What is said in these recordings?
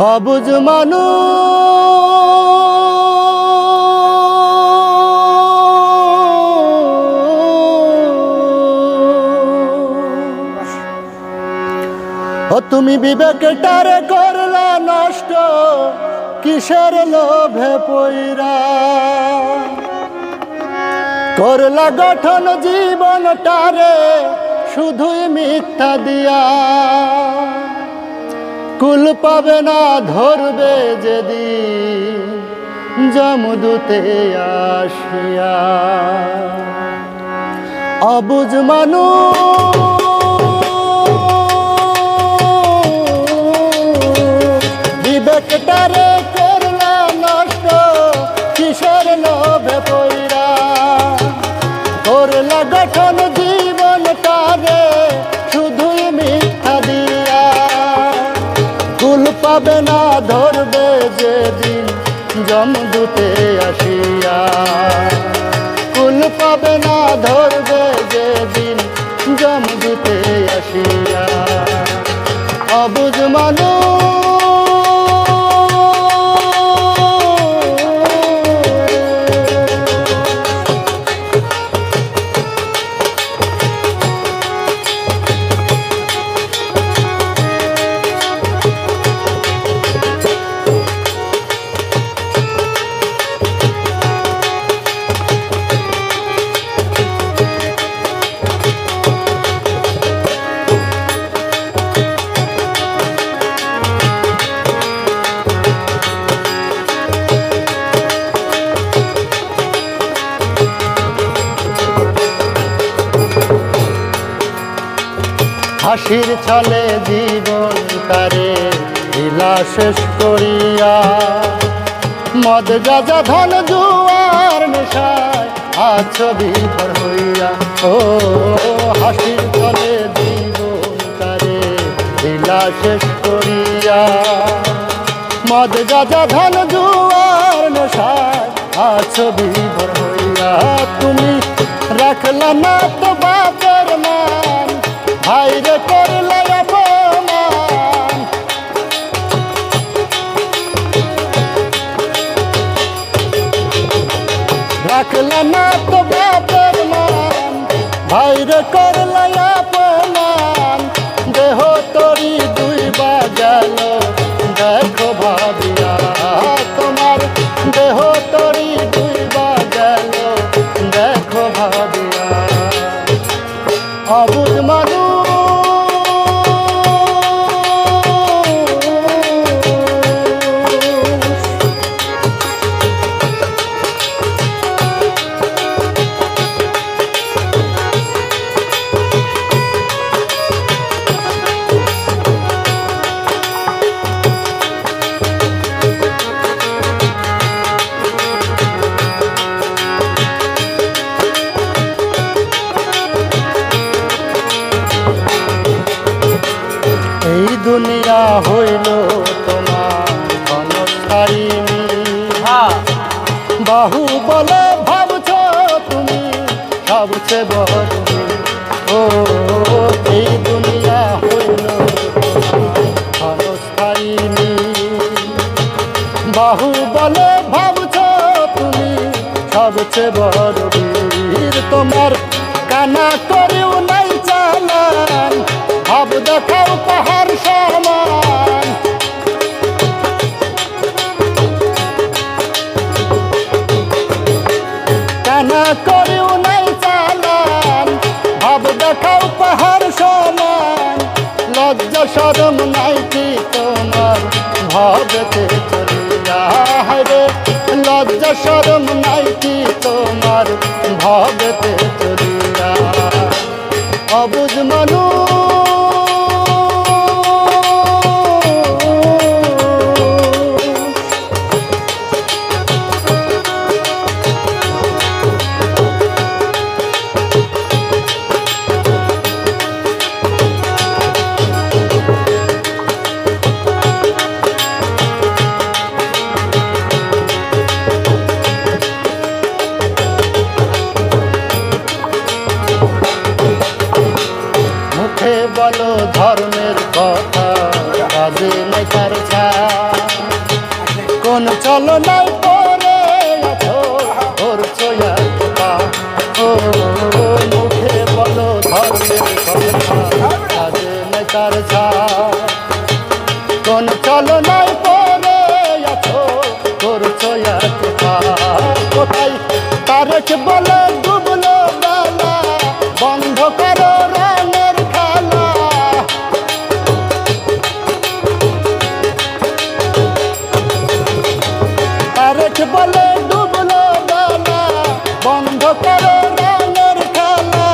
অবুঝ মানুষ ও তুমি বিবেকটারে করলা নষ্ট কিসের লোভে পইরা করলা গঠন জীবনটারে শুধুই মিথ্যা দিয়া কুল পাবে না ধরবে যেদিন যমদূতে আসিয়া অবুঝ মানুষ বিবেকটারে করলা নষ্ট কিসের লোভে পইরা করলা গঠন জীবনটারে শুধুই মিথ্যা দিয়া কুল পাবে না ধরবে যেদিন যমদূতে আসিয়া কুল পাবে না ধরবে যেদিন যমদূতে আসিয়া অবুঝ মানুষ হাসির ছলে জীবন তারে লীলা শেষ করিয়া মদ গাঁজা ধন জুয়ার নেশায় আছো বিভোর হইয়া ও হাসির ছলে জীবন তারে লীলা শেষ করিয়া মদ গাঁজা ধন জুয়ার নেশায় আছো বিভোর হইয়া তুমি রাখলা না তো বাপের মান ভাইরে করলে অপমান রাখলে না তো বাপের মান ভাইরে করলে অপমান দেহ তরি দুই বাজাল দেখো ভাবিয়া তোমার দেহ তরি দুই বাজাল দেখো ভাবিয়া অবুঝ মানুষ এই দুনিয়া হইল তোমার ক্ষণস্থায়ী বাহু বলে ভাবছ তুমি সবচেয়ে বড় ও এই দুনিয়া হইল ক্ষণস্থায়ী বাহু বলে ভাবছ তুমি সবচেয়ে বড় বীর তোমার কানা করেও নাই চালান ভাব দেখাও পাহাড় সমান কানা করেও নাই চালান ভাব দেখাও পাহাড় সমান লজ্জা শরম নাই কি তোমার ভবেতে চলিয়া রে লজ্জা শরম নাই কি তোমার ভবেতে চলিয়া অবুঝ মানুষ কাজে নাই তার ছাপ কোন চলনায় পরে আছো করছো একটা ও মুখে বলো ধর্মের কথা কাজে নাই তার ছাপ কোন চলনায় পরে আছো করছো একটা কোথায় তারেক বলে ডুবলো বেলা বন্ধ করো রঙের খেলা তারেক বলে ডুবলো বেলা বন্ধ করো রঙের খেলা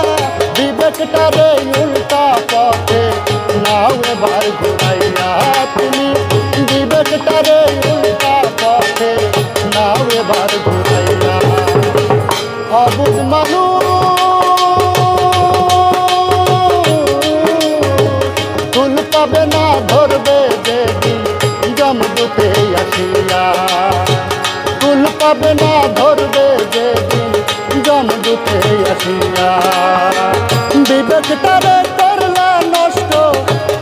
বিবেকটারে উল্টা পথে নাও এবার ঘুরাইয়া তুমি বিবেকটারে উল্টা পথে নাও এবার ঘুরাইয়া অবুঝ মানুষ ফুল পাবে না ধরবে যেদিন জমদূতে আসিয়া ফুল পাবে না ধরবে যেদিন জমদূতে আসিয়া বিবেকটারে করলা নষ্ট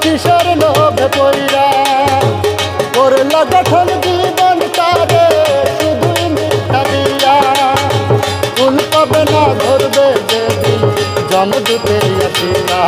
কিসের লোভে পইরা করলা গঠন জীবন তারে শুধুই মিথ্যা দিয়া ফুল পাবে না ধরবে যেদিন জমদূতে আসিয়া